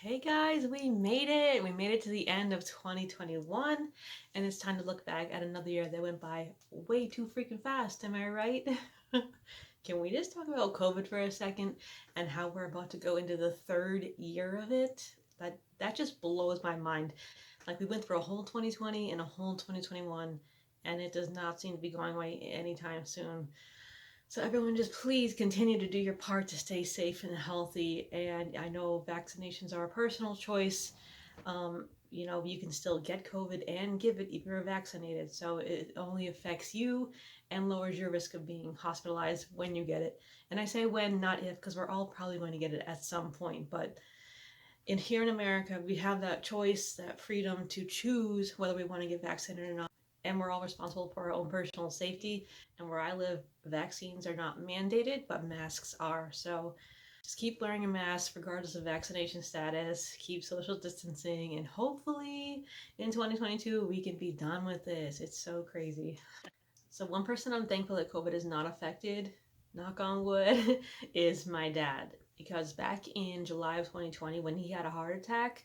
Hey guys, we made it! We made it to the end of 2021, and it's time to look back at another year that went by way too freaking fast, am I right? Can we just talk about COVID for a second and how we're about to go into the third year of it? That just blows my mind. Like we went through a whole 2020 and a whole 2021, and it does not seem to be going away anytime soon. So everyone just please continue to do your part to stay safe and healthy. And I know vaccinations are a personal choice. You can still get COVID and give it if you're vaccinated. So it only affects you and lowers your risk of being hospitalized when you get it. And I say when, not if, because we're all probably going to get it at some point. But here in America, we have that choice, that freedom to choose whether we want to get vaccinated or not. And we're all responsible for our own personal safety. And where I live, vaccines are not mandated, but masks are. So just keep wearing a mask regardless of vaccination status, keep social distancing, and hopefully in 2022 we can be done with this. It's so crazy. So one person I'm thankful that COVID is not affected, knock on wood, is my dad. Because back in July of 2020, when he had a heart attack,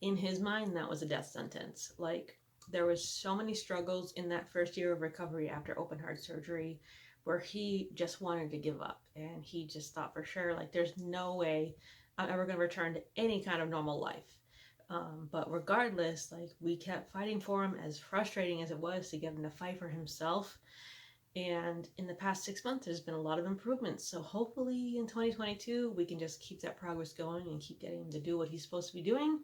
in his mind that was a death sentence. Like there was so many struggles in that first year of recovery after open heart surgery where he just wanted to give up, and he just thought for sure like there's no way I'm ever going to return to any kind of normal life. But regardless, like we kept fighting for him, as frustrating as it was to get him to fight for himself. And in the past 6 months, there's been a lot of improvements. So hopefully in 2022, we can just keep that progress going and keep getting him to do what he's supposed to be doing.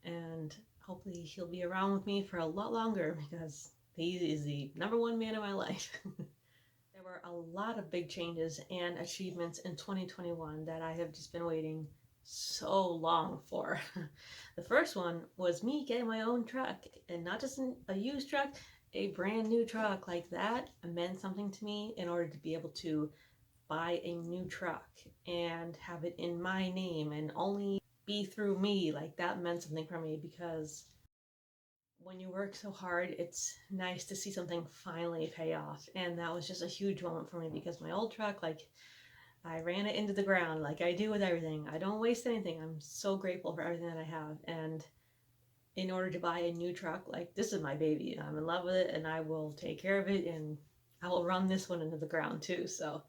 And hopefully he'll be around with me for a lot longer because he is the number one man in my life. There were a lot of big changes and achievements in 2021 that I have just been waiting so long for. The first one was me getting my own truck, and not just a used truck, a brand new truck. Like that meant something to me in order to be able to buy a new truck and have it in my name and only be through me. Like that meant something for me because when you work so hard, it's nice to see something finally pay off. And that was just a huge moment for me because my old truck, like I ran it into the ground like I do with everything. I don't waste anything. I'm so grateful for everything that I have. And in order to buy a new truck, like this is my baby. I'm in love with it and I will take care of it, and I will run this one into the ground too. So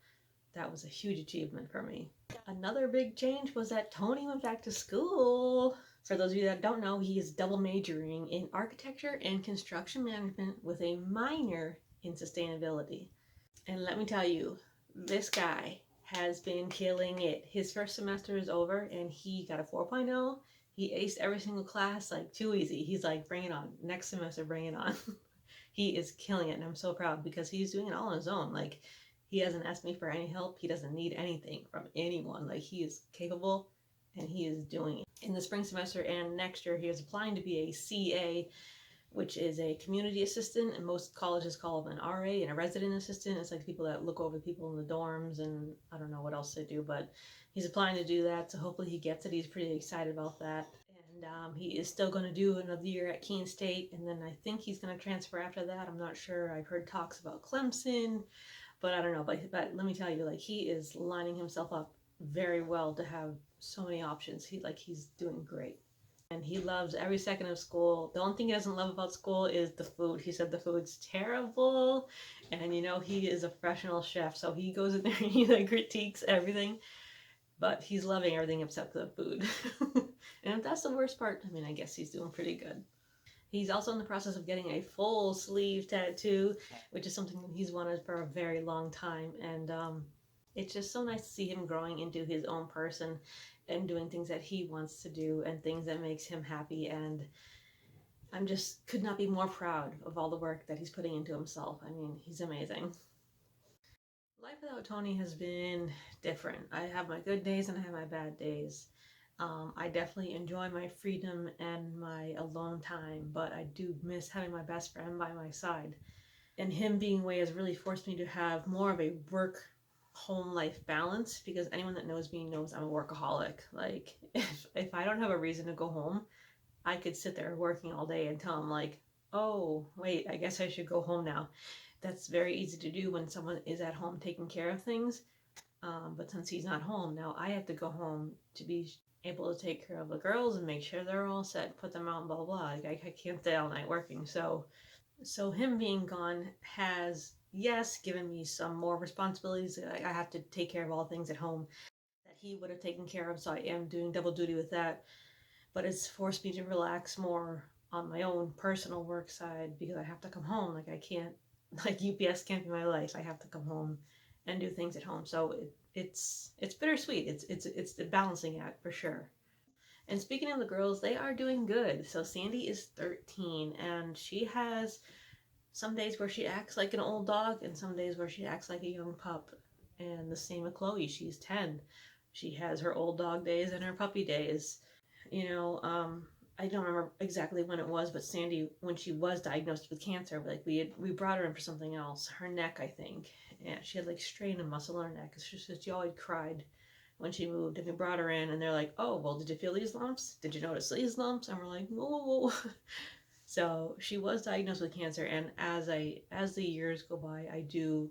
that was a huge achievement for me. Another big change was that Tony went back to school. For those of you that don't know, he is double majoring in architecture and construction management with a minor in sustainability. And let me tell you, this guy has been killing it. His first semester is over and he got a 4.0. He aced every single class like too easy. He's like, bring it on. Next semester, bring it on. He is killing it, and I'm so proud because he's doing it all on his own. Like he hasn't asked me for any help. He doesn't need anything from anyone. Like he is capable and he is doing it. In the spring semester and next year, he is applying to be a CA, which is a community assistant, and most colleges call them an RA and a resident assistant. It's like people that look over people in the dorms, and I don't know what else they do, but he's applying to do that. So hopefully he gets it. He's pretty excited about that. And he is still going to do another year at Keene State, and then I think he's going to transfer after that. I'm not sure. I've heard talks about Clemson, but I don't know. But let me tell you, like he is lining himself up very well to have so many options. He's doing great. And he loves every second of school. The only thing he doesn't love about school is the food. He said the food's terrible. And he is a professional chef, so he goes in there and he like critiques everything. But he's loving everything except the food. And if that's the worst part, I mean, I guess he's doing pretty good. He's also in the process of getting a full sleeve tattoo, which is something he's wanted for a very long time. And it's just so nice to see him growing into his own person and doing things that he wants to do and things that makes him happy. And I'm just could not be more proud of all the work that he's putting into himself. I mean, he's amazing. Life without Tony has been different. I have my good days and I have my bad days. I definitely enjoy my freedom and my alone time, but I do miss having my best friend by my side. And him being away has really forced me to have more of a work home life balance, because anyone that knows me knows I'm a workaholic. Like if I don't have a reason to go home, I could sit there working all day until I'm like, oh wait, I guess I should go home now. That's very easy to do when someone is at home taking care of things. But since he's not home now, I have to go home to be able to take care of the girls and make sure they're all set, put them out, and blah blah blah. Like I can't stay all night working. So him being gone has, yes, given me some more responsibilities. I have to take care of all things at home that he would have taken care of, so I am doing double duty with that. But it's forced me to relax more on my own personal work side because I have to come home. Like I can't, like UPS can't be my life. I have to come home and do things at home. So it's bittersweet. It's the balancing act for sure. And speaking of the girls, they are doing good. So Sandy is 13 and she has some days where she acts like an old dog and some days where she acts like a young pup. And the same with Chloe. She's 10. She has her old dog days and her puppy days. You know, I don't remember exactly when it was, but Sandy, when she was diagnosed with cancer, like we brought her in for something else. Her neck, I think, and she had like strain and muscle in her neck. It's just she always cried when she moved, and we brought her in, and they're like, "Oh, well, did you feel these lumps? Did you notice these lumps?" And we're like, "Whoa, whoa, whoa." So she was diagnosed with cancer, and as the years go by, I do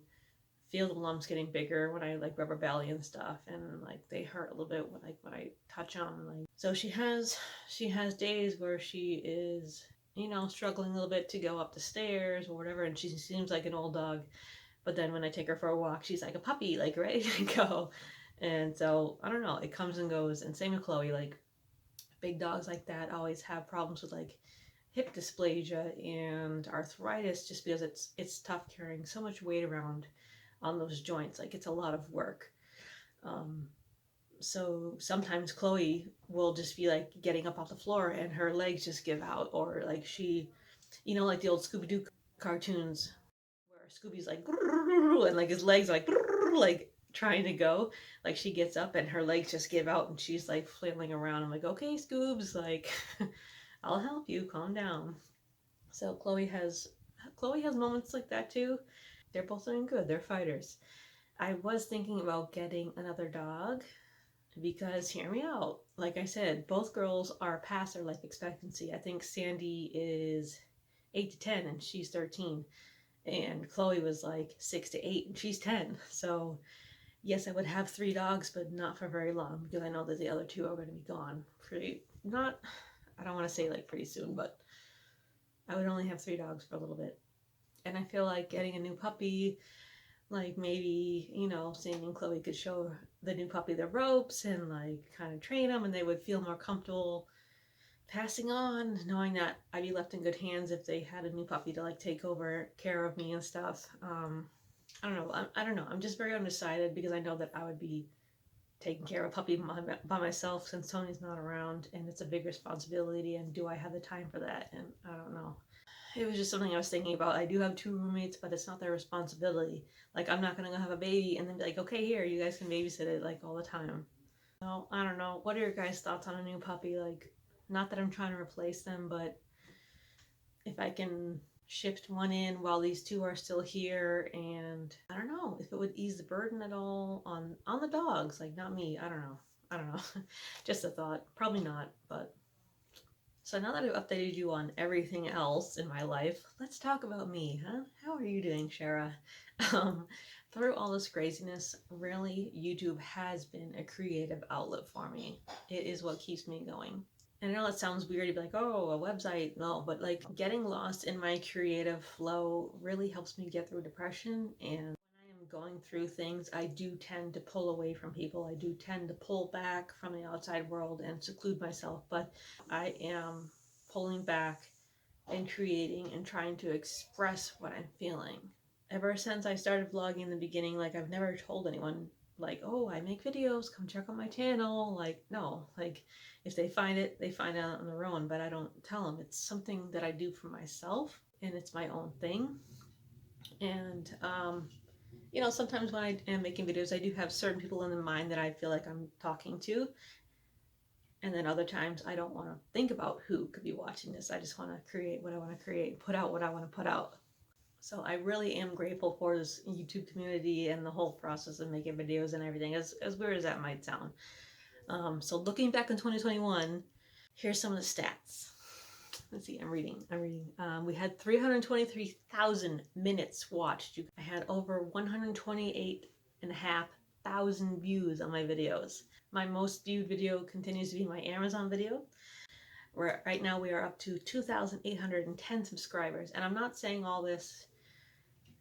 feel the lumps getting bigger when I like rub her belly and stuff, and like they hurt a little bit when I touch them. Like so, she has days where she is, you know, struggling a little bit to go up the stairs or whatever, and she seems like an old dog. But then when I take her for a walk, she's like a puppy, like ready to go. And so I don't know, it comes and goes. And same with Chloe, like big dogs like that always have problems with like hip dysplasia and arthritis just because it's tough carrying so much weight around on those joints. Like it's a lot of work. Um, so sometimes Chloe will just be like getting up off the floor and her legs just give out, or like she, you know, like the old Scooby Doo cartoons where Scooby's like and like his legs are like trying to go. Like she gets up and her legs just give out and she's like flailing around. I'm like, okay, Scoobs, like I'll help you, calm down. So Chloe has moments like that too. They're both doing good. They're fighters. I was thinking about getting another dog because hear me out. Like I said, both girls are past their life expectancy. I think Sandy is 8 to 10 and she's 13. And Chloe was like 6 to 8 and she's 10. So, yes, I would have three dogs, but not for very long because I know that the other two are going to be gone pretty, not, I don't want to say like pretty soon, but I would only have three dogs for a little bit. And I feel like getting a new puppy, like maybe, you know, Sandy and Chloe could show the new puppy the ropes and like kind of train them and they would feel more comfortable passing on, knowing that I'd be left in good hands if they had a new puppy to like take over care of me and stuff. I don't know. I don't know. I'm just very undecided because I know that I would be taking care of a puppy by myself since Tony's not around and it's a big responsibility. And do I have the time for that? And I don't know. It was just something I was thinking about. I do have two roommates, but it's not their responsibility. Like, I'm not going to go have a baby and then be like, okay, here, you guys can babysit it like all the time. No, I don't know. What are your guys' thoughts on a new puppy? Like, not that I'm trying to replace them, but if I can shift one in while these two are still here, and I don't know if it would ease the burden at all on the dogs, like not me. I don't know. Just a thought. Probably not, but so now that I've updated you on everything else in my life, let's talk about me, huh? How are you doing, Shera? Um, through all this craziness, really, YouTube has been a creative outlet for me. It is what keeps me going. And I know that sounds weird to be like, oh, a website. No, but like getting lost in my creative flow really helps me get through depression. And when I am going through things, I do tend to pull away from people. I do tend to pull back from the outside world and seclude myself. But I am pulling back and creating and trying to express what I'm feeling. Ever since I started vlogging in the beginning, like I've never told anyone like, oh, I make videos, come check out my channel. Like, no, like if they find it, they find out on their own, but I don't tell them. It's something that I do for myself and it's my own thing. And, you know, sometimes when I am making videos, I do have certain people in mind that I feel like I'm talking to. And then other times I don't want to think about who could be watching this. I just want to create what I want to create, put out what I want to put out. So I really am grateful for this YouTube community and the whole process of making videos and everything, as weird as that might sound. So looking back in 2021, here's some of the stats. Let's see, I'm reading. We had 323,000 minutes watched. I had over 128,500 views on my videos. My most viewed video continues to be my Amazon video, where right now we are up to 2,810 subscribers. And I'm not saying all this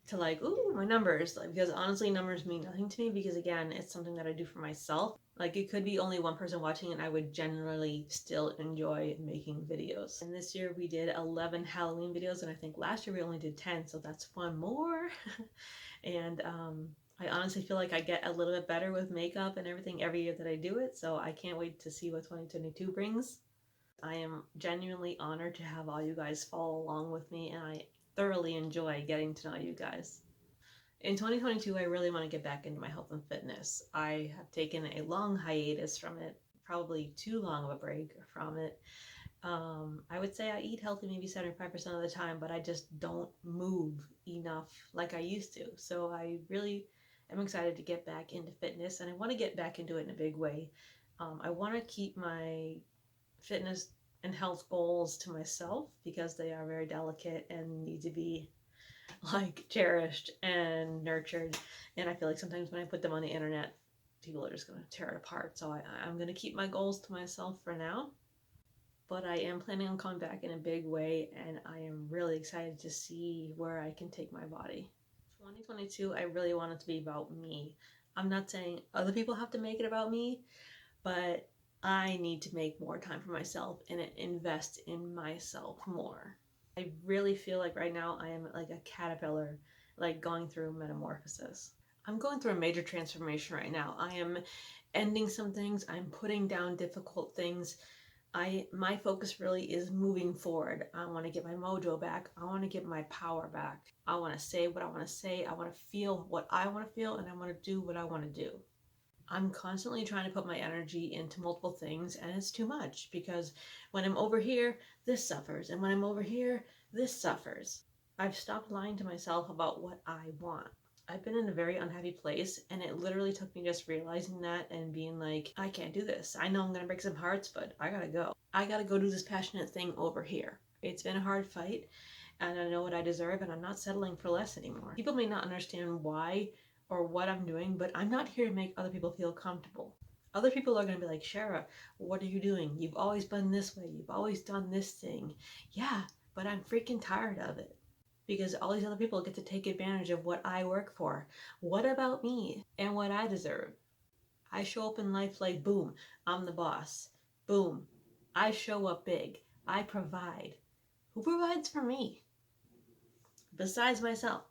to like, ooh, my numbers, like, because honestly, numbers mean nothing to me, because again, it's something that I do for myself. Like, it could be only one person watching and I would generally still enjoy making videos. And this year we did 11 Halloween videos, and I think last year we only did 10, so that's one more. And I honestly feel like I get a little bit better with makeup and everything every year that I do it, so I can't wait to see what 2022 brings. I am genuinely honored to have all you guys follow along with me, and I thoroughly enjoy getting to know you guys. In 2022, I really want to get back into my health and fitness. I have taken a long hiatus from it, probably too long of a break from it. I would say I eat healthy maybe 75% of the time, but I just don't move enough like I used to. So I really am excited to get back into fitness, and I want to get back into it in a big way. I want to keep my fitness and health goals to myself because they are very delicate and need to be like cherished and nurtured. And I feel like sometimes when I put them on the internet, people are just going to tear it apart. So I'm going to keep my goals to myself for now. But I am planning on coming back in a big way, and I am really excited to see where I can take my body. 2022, I really want it to be about me. I'm not saying other people have to make it about me, but I need to make more time for myself and invest in myself more. I really feel like right now I am like a caterpillar, like going through metamorphosis. I'm going through a major transformation right now. I am ending some things, I'm putting down difficult things. My focus really is moving forward. I want to get my mojo back. I want to get my power back. I want to say what I want to say. I want to feel what I want to feel, and I want to do what I want to do. I'm constantly trying to put my energy into multiple things, and it's too much because when I'm over here, this suffers, and when I'm over here, this suffers. I've stopped lying to myself about what I want. I've been in a very unhappy place, and it literally took me just realizing that and being like, I can't do this. I know I'm gonna break some hearts, but I gotta go. I gotta go do this passionate thing over here. It's been a hard fight, and I know what I deserve, and I'm not settling for less anymore. People may not understand why or what I'm doing, but I'm not here to make other people feel comfortable. Other people are going to be like, Shera, what are you doing? You've always been this way. You've always done this thing. Yeah, but I'm freaking tired of it because all these other people get to take advantage of what I work for. What about me and what I deserve? I show up in life like, boom, I'm the boss. Boom, I show up big. I provide. Who provides for me? Besides myself.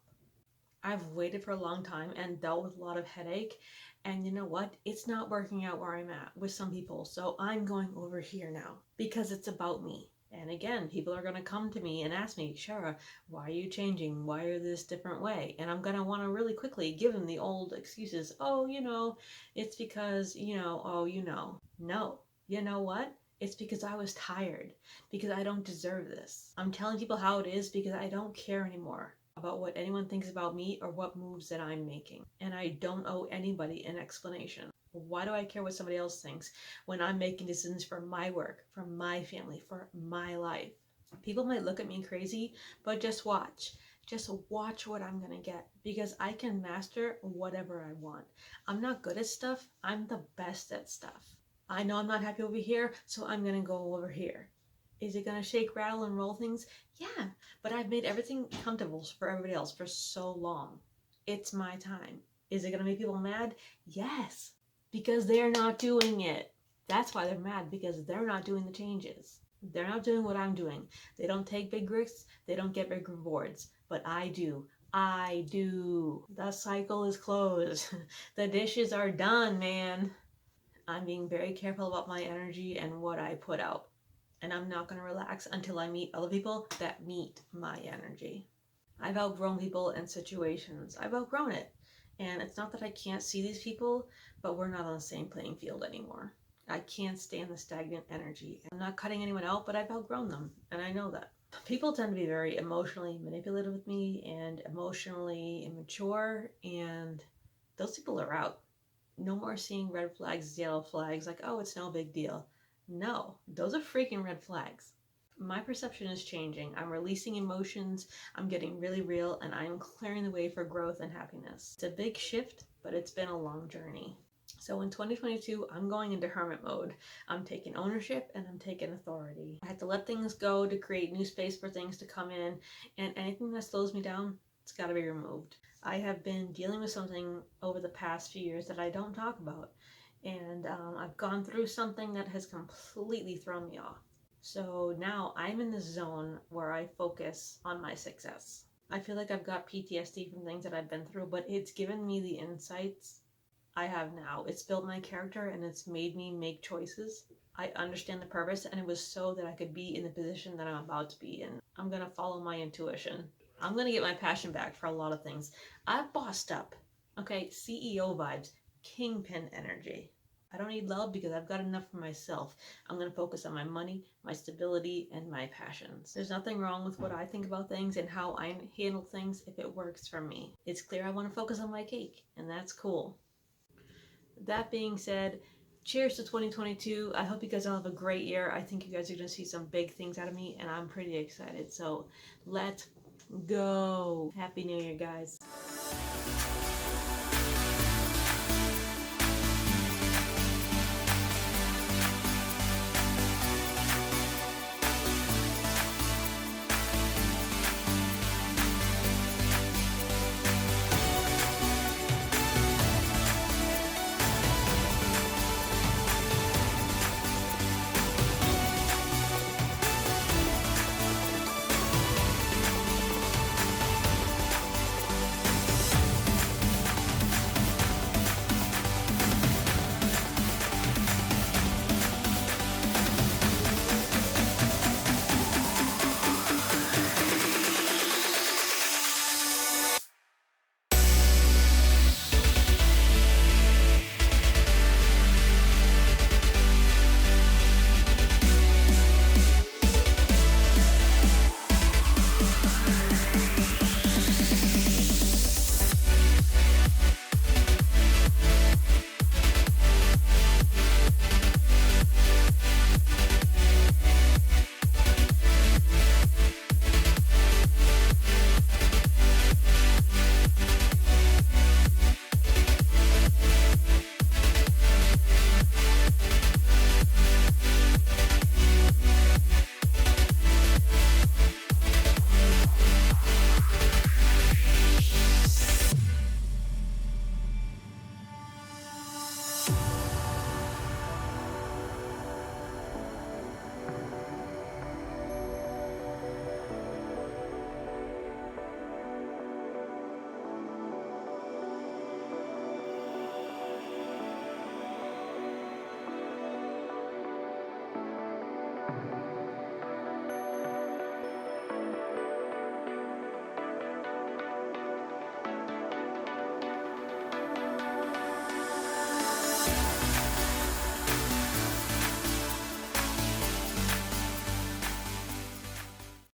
I've waited for a long time and dealt with a lot of headache. And you know what? It's not working out where I'm at with some people. So I'm going over here now because it's about me. And again, people are going to come to me and ask me, Shera, why are you changing? Why are this different way? And I'm going to want to really quickly give them the old excuses. Oh, it's because, oh, No, you know what? It's because I was tired, because I don't deserve this. I'm telling people how it is because I don't care anymore about what anyone thinks about me or what moves that I'm making. And I don't owe anybody an explanation. Why do I care what somebody else thinks when I'm making decisions for my work, for my family, for my life? People might look at me crazy, but just watch. Just watch what I'm going to get because I can master whatever I want. I'm not good at stuff. I'm the best at stuff. I know I'm not happy over here, so I'm going to go over here. Is it going to shake, rattle, and roll things? Yeah, but I've made everything comfortable for everybody else for so long. It's my time. Is it going to make people mad? Yes, because they're not doing it. That's why they're mad, because they're not doing the changes. They're not doing what I'm doing. They don't take big risks. They don't get big rewards. But I do. I do. The cycle is closed. The dishes are done, man. I'm being very careful about my energy and what I put out. And I'm not going to relax until I meet other people that meet my energy. I've outgrown people and situations. I've outgrown it. And it's not that I can't see these people, but we're not on the same playing field anymore. I can't stand the stagnant energy. I'm not cutting anyone out, but I've outgrown them, and I know that. People tend to be very emotionally manipulative with me and emotionally immature, and those people are out. No more seeing red flags, yellow flags, like, oh, it's no big deal. No, those are freaking red flags. My perception is changing. I'm releasing emotions, I'm getting really real, and I'm clearing the way for growth and happiness. It's a big shift, but it's been a long journey. So in 2022, I'm going into hermit mode. I'm taking ownership and I'm taking authority. I had to let things go to create new space for things to come in, and anything that slows me down, it's got to be removed. I have been dealing with something over the past few years that I don't talk about, and I've gone through something that has completely thrown me off. So now I'm in the zone where I focus on my success. I feel like I've got PTSD from things that I've been through, but it's given me the insights I have now. It's built my character and it's made me make choices. I understand the purpose, and it was so that I could be in the position that I'm about to be in. I'm going to follow my intuition. I'm going to get my passion back for a lot of things. I've bossed up. Okay, CEO vibes, kingpin energy. I don't need love because I've got enough for myself. I'm going to focus on my money, my stability, and my passions. There's nothing wrong with what I think about things and how I handle things if it works for me. It's clear I want to focus on my cake, and that's cool. That being said, cheers to 2022. I hope you guys all have a great year. I think you guys are going to see some big things out of me, and I'm pretty excited. So let's go. Happy New Year, guys.